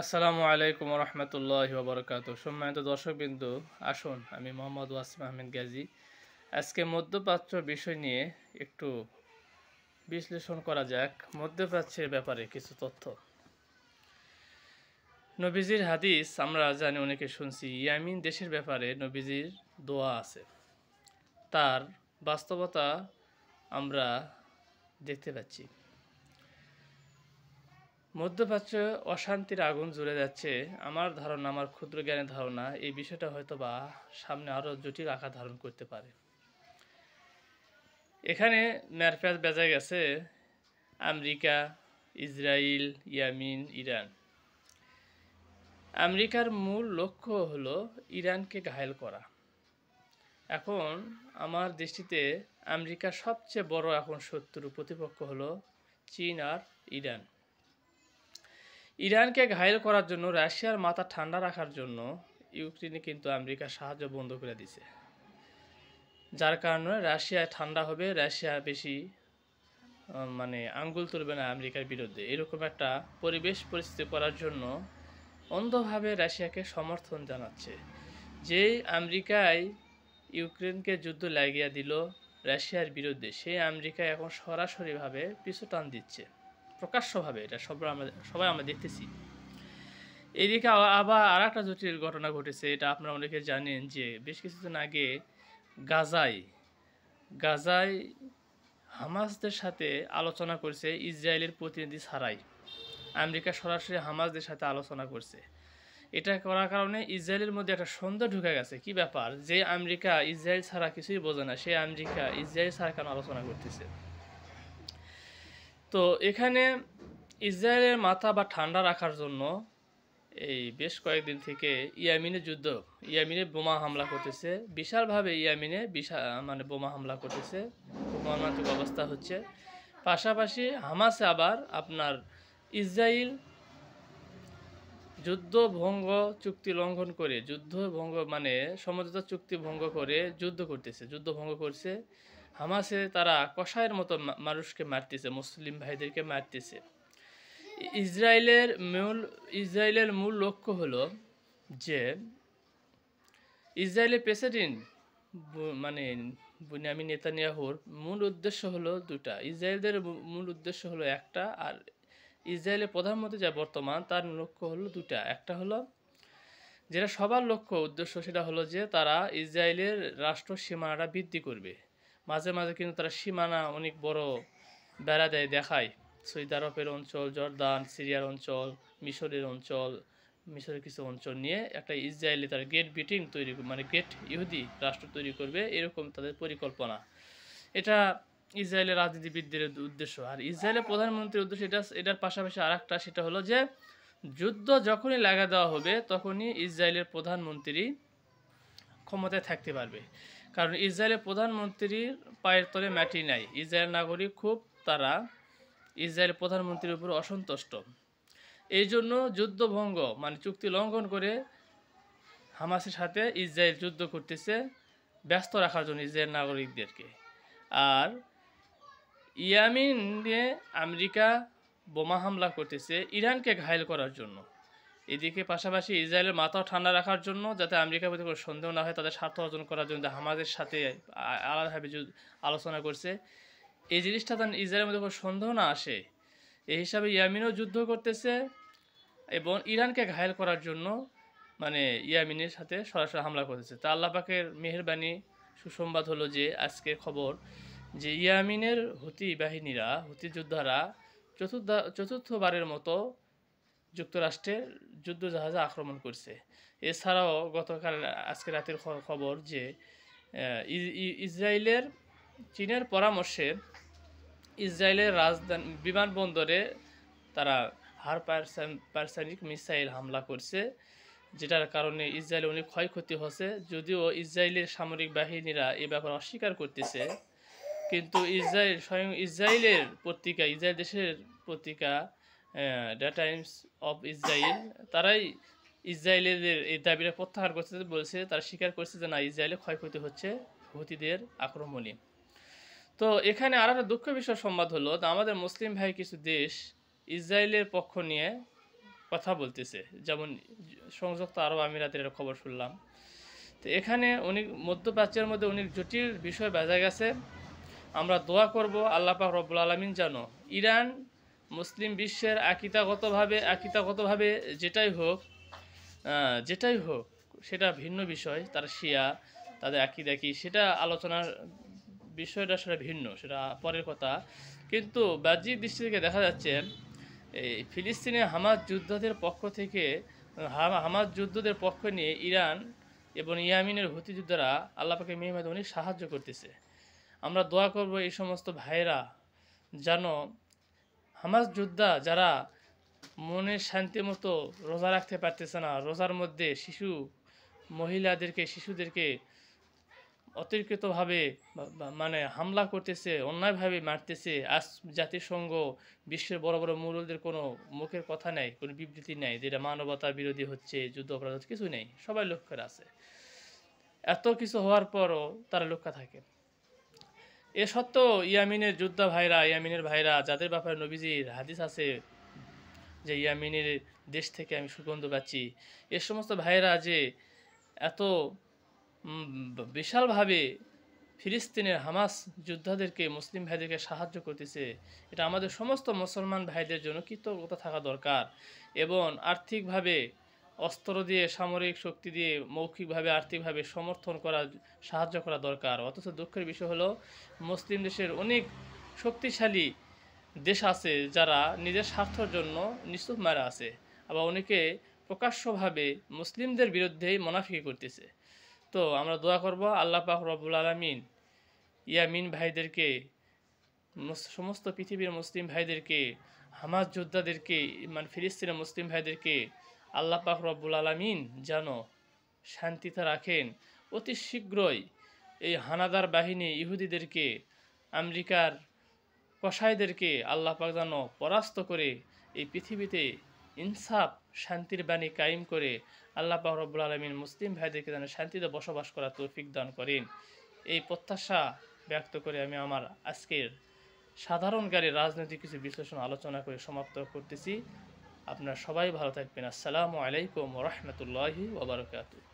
আসসালামু আলাইকুম রহমতুল্লাহ ওবরকাত। সম্মানিত দর্শকবৃন্দ, আসুন আমি মোহাম্মদ ওয়াসিম আহমেদ গাজী আজকে মধ্যপ্রাচ্য বিষয় নিয়ে একটু বিশ্লেষণ করা যাক। মধ্যপ্রাচ্যের ব্যাপারে কিছু তথ্য। নবীজির হাদিস আমরা জানি, অনেকে শুনছি। ইয়ামিন দেশের ব্যাপারে নবীজির দোয়া আছে, তার বাস্তবতা আমরা দেখতে পাচ্ছি। মধ্যপ্রাচ্যে অশান্তির আগুন জ্বলে যাচ্ছে। আমার ধারণা, আমার ক্ষুদ্র জ্ঞানের ধারণা, এই বিষয়টা হয়তো বা সামনে আরও জটিল আকার ধারণ করতে পারে। এখানে ম্যারপ্যাচ বেজা গেছে আমেরিকা, ইসরায়েল, ইয়ামিন, ইরান। আমেরিকার মূল লক্ষ্য হলো ইরানকে ঘায়েল করা। এখন আমার দৃষ্টিতে আমেরিকার সবচেয়ে বড় এখন শত্রু প্রতিপক্ষ হলো চীন আর ইরান। ইরানকে ঘায়েল করার জন্য, রাশিয়ার মাথা ঠান্ডা রাখার জন্য ইউক্রেনে কিন্তু আমেরিকা সাহায্য বন্ধ করে দিছে, যার কারণে রাশিয়া ঠান্ডা হবে, রাশিয়া বেশি আঙ্গুল তুলবে না আমেরিকার বিরুদ্ধে। এরকম একটা পরিস্থিতি করার জন্য অন্ধভাবে রাশিয়াকে সমর্থন জানাচ্ছে। যেই আমেরিকায় ইউক্রেনকে যুদ্ধ লাগিয়ে দিল রাশিয়ার বিরুদ্ধে, সেই আমেরিকা এখন সরাসরিভাবে পিছু টান দিচ্ছে, প্রকাশ্যভাবে। এটা সবাই আমরা দেখতেছি। এদিকে আবার আর একটা জটিল ঘটনা ঘটেছে, এটা আপনারা অনেকে জানেন যে বেশ কিছুদিন আগে গাজায় হামাসদের সাথে আলোচনা করছে ইসরায়েলের প্রতিনিধি ছাড়াই। আমেরিকা সরাসরি হামাসদের সাথে আলোচনা করছে। এটা করার কারণে ইসরায়েলের মধ্যে একটা সন্দেহ ঢুকে গেছে, কি ব্যাপার, যে আমেরিকা ইসরায়েল ছাড়া কিছুই বোঝে না, সে আমেরিকা ইসরায়েল ছাড়া কেন আলোচনা করতেছে। তো এখানে ইসরায়েলের মাথা বা ঠান্ডা রাখার জন্য এই বেশ কয়েকদিন থেকে ইয়ামিনে বোমা হামলা করতেছে বিশালভাবে। ইয়ামিনে বোমা হামলা করতেছে, খুব মর্মান্তিক অবস্থা হচ্ছে। পাশাপাশি হামাসে আবার আপনার ইসরায়েল চুক্তি লঙ্ঘন করে সমঝোতা চুক্তি ভঙ্গ করে যুদ্ধ ভঙ্গ করছে। হামাসে তারা কষায়ের মতো মানুষকে মারতেছে, মুসলিম ভাইদেরকে মারতেছে। ইসরায়েলের মূল লক্ষ্য হলো যে ইসরায়েলের প্রেসিডেন্ট বেনিয়ামিন নেতানিয়াহুর মূল উদ্দেশ্য হলো দুটা। ইসরায়েলদের মূল উদ্দেশ্য হলো একটা, আর ইসরায়েলের প্রধানমন্ত্রী যা বর্তমান, তার লক্ষ্য হলো দুটা। একটা হলো যেটা সবার উদ্দেশ্য, সেটা হলো যে তারা ইসরায়েলের রাষ্ট্র সীমানাটা বৃদ্ধি করবে। মাঝে মাঝে কিন্তু তারা সীমানা অনেক বড় বেড়া দেখায়। সৌদি আরবের অঞ্চল, জর্দান, সিরিয়ার অঞ্চল, মিশরের কিছু অঞ্চল নিয়ে একটা ইসরায়েলে তারা গ্রেট ইহুদি রাষ্ট্র তৈরি করবে, এরকম তাদের পরিকল্পনা। এটা ইসরায়েলের রাজনীতিবিদদের উদ্দেশ্য। আর ইসরায়েলের প্রধানমন্ত্রীর উদ্দেশ্য এটার পাশাপাশি আর একটা, সেটা হলো যে যুদ্ধ যখনই লাগা দেওয়া হবে তখনই ইসরায়েলের প্রধানমন্ত্রী ক্ষমতায় থাকতে পারবে। কারণ ইসরায়েলের প্রধানমন্ত্রীর পায়ের তলে মাটি নাই। ইসরায়েল নাগরিক তারা ইসরায়েলের প্রধানমন্ত্রীর উপর অসন্তুষ্ট। এই জন্য যুদ্ধভঙ্গ চুক্তি লঙ্ঘন করে হামাসের সাথে ইসরায়েল যুদ্ধ করতেছে, ব্যস্ত রাখার জন্য ইসরায়েল নাগরিকদেরকে। আর ইয়ামিনে আমেরিকা বোমা হামলা করতেছে ইরানকে ঘায়েল করার জন্য। এদিকে পাশাপাশি ইসরায়েলের মাথাও ঠান্ডা রাখার জন্য, যাতে আমেরিকার প্রতি কোনো সন্দেহ না হয়, তাদের স্বার্থ অর্জন করার জন্য হামাসের সাথে আলাদাভাবে আলোচনা করছে। এই জিনিসটা যেন ইসরায়েলের মধ্যে কোনো সন্দেহ না আসে, এই হিসাবে ইয়ামিনও যুদ্ধ করতেছে এবং ইরানকে ঘায়েল করার জন্য ইয়ামিনের সাথে সরাসরি হামলা করতেছে। তা আল্লাহ পাকের মেহেরবানি, সুসংবাদ হলো যে আজকের খবর যে ইয়ামিনের হুতি যোদ্ধারা চতুর্থবারের মতো যুক্তরাষ্ট্রের যুদ্ধজাহাজে আক্রমণ করছে। এছাড়াও আজকে রাতের খবর যে চীনের পরামর্শে ইসরায়েলের বিমানবন্দরে তারা হাইপারসনিক মিসাইল হামলা করছে, যেটার কারণে ইসরায়েলের অনেক ক্ষয়ক্ষতি হচ্ছে। যদিও ইসরায়েলের সামরিক বাহিনীরা এ ব্যাপারে অস্বীকার করতেছে, কিন্তু ইসরায়েল দেশের পত্রিকা দ্য টাইমস অফ ইসরায়েল, তারাই ইসরায়েলের এই দাবিটা প্রত্যাহার করতে বলছে। তারা স্বীকার করছে যে না, ইসরায়েলের ক্ষয়ক্ষতি হচ্ছে হুতিদের আক্রমণে। তো এখানে আর একটা দুঃখ বিষয় সংবাদ হলো, আমাদের মুসলিম ভাই কিছু দেশ ইসরায়েলের পক্ষ নিয়ে কথা বলতেছে, যেমন সংযুক্ত আরব আমিরাতের একটা খবর শুনলাম। তো এখানে অনেক মধ্যপ্রাচ্যের মধ্যে অনেক জটিল বিষয় বাজা গেছে। আমরা দোয়া করব আল্লাহ পাক রব্বুল আলামিন যেন ইরান মুসলিম বিশ্বের আকিদাগতভাবে যেটাই হোক সেটা ভিন্ন বিষয়, তারা শিয়া, তাদের আকিদা কি সেটা আলোচনার বিষয়টা সেটা ভিন্ন, সেটা পরের কথা। কিন্তু বাহ্যিক দৃষ্টি থেকে দেখা যাচ্ছে এই ফিলিস্তিনে হামাস যোদ্ধাদের পক্ষ থেকে হামাস যুদ্ধদের পক্ষ নিয়ে ইরান এবং ইয়ামিনের হুতি যোদ্ধারা আল্লাহ পাকের মেহমাদ অনেক সাহায্য করতেছে। আমরা দোয়া করব এই সমস্ত ভাইরা যেন হামাস যোদ্ধা যারা মনের শান্তি মতো রোজা রাখতে পারতেছে না, রোজার মধ্যে শিশুদেরকে অতিরিক্তভাবে মানে হামলা করতেছে, অন্যায়ভাবে মারতেছে। আজ জাতিসংঘ বিশ্বের বড় বড় মুরুলদের কোনো মুখের কথা নেই, কোনো বিবৃতি নেই যেটা মানবতার বিরোধী হচ্ছে, যুদ্ধ অপরাধ হচ্ছে, কিছু নেই, সবাই লক্ষ্য আছে। এত কিছু হওয়ার পরও তারা লক্ষ্য থাকে। এ সত্ত্বেও ইয়ামিনের ভাইরা যাদের ব্যাপারে নবীজির হাদিস আছে যে ইয়ামিনের দেশ থেকে আমি সুগন্ধ পাচ্ছি, এ সমস্ত ভাইরা যে এত বিশালভাবে ফিলিস্তিনের হামাস যোদ্ধাদেরকে, মুসলিম ভাইদেরকে সাহায্য করতেছে, এটা আমাদের সমস্ত মুসলমান ভাইদের জন্য কৃতজ্ঞতা থাকা দরকার। এবং আর্থিকভাবে অস্ত্র দিয়ে, সামরিক শক্তি দিয়ে, মৌখিকভাবে, আর্থিকভাবে সাহায্য করা দরকার। অথচ দুঃখের বিষয় হলো মুসলিম দেশের অনেক শক্তিশালী দেশ আছে যারা নিজের স্বার্থের জন্য নিস্তুপ মারা আছে, আবার অনেকে প্রকাশ্যভাবে মুসলিমদের বিরুদ্ধেই মুনাফিকি করতেছে। তো আমরা দোয়া করব আল্লাহ পাক রব্বুল আলামিন ইয়ামিন ভাইদেরকে, সমস্ত পৃথিবীর মুসলিম ভাইদেরকে, হামাস যোদ্ধাদেরকে, মানে ফিলিস্তিনের মুসলিম ভাইদেরকে আল্লাহ পাক রব্বুল আলামিন যেন শান্তিতে রাখেন। অতি শীঘ্রই এই হানাদার বাহিনী ইহুদিদেরকে, আমেরিকার কসাইদেরকে আল্লাহ পাক যেন পরাস্ত করে এই পৃথিবীতে ইনসাফ, শান্তির বাণী কায়েম করে আল্লাহ পাক রব্বুল আলামিন মুসলিম ভাইদেরকে যেন শান্তিতে বসবাস করার তৌফিক দান করেন। এই প্রত্যাশা ব্যক্ত করে আমি আমার আজকের সাধারণ জ্ঞানের রাজনৈতিক কিছু বিশ্লেষণ আলোচনা করে সমাপ্ত করতেছি। আপনারা সবাই ভালো থাকবেন। আসসালামু আলাইকুম ওয়া রাহমাতুল্লাহি ওয়া বারাকাতুহু।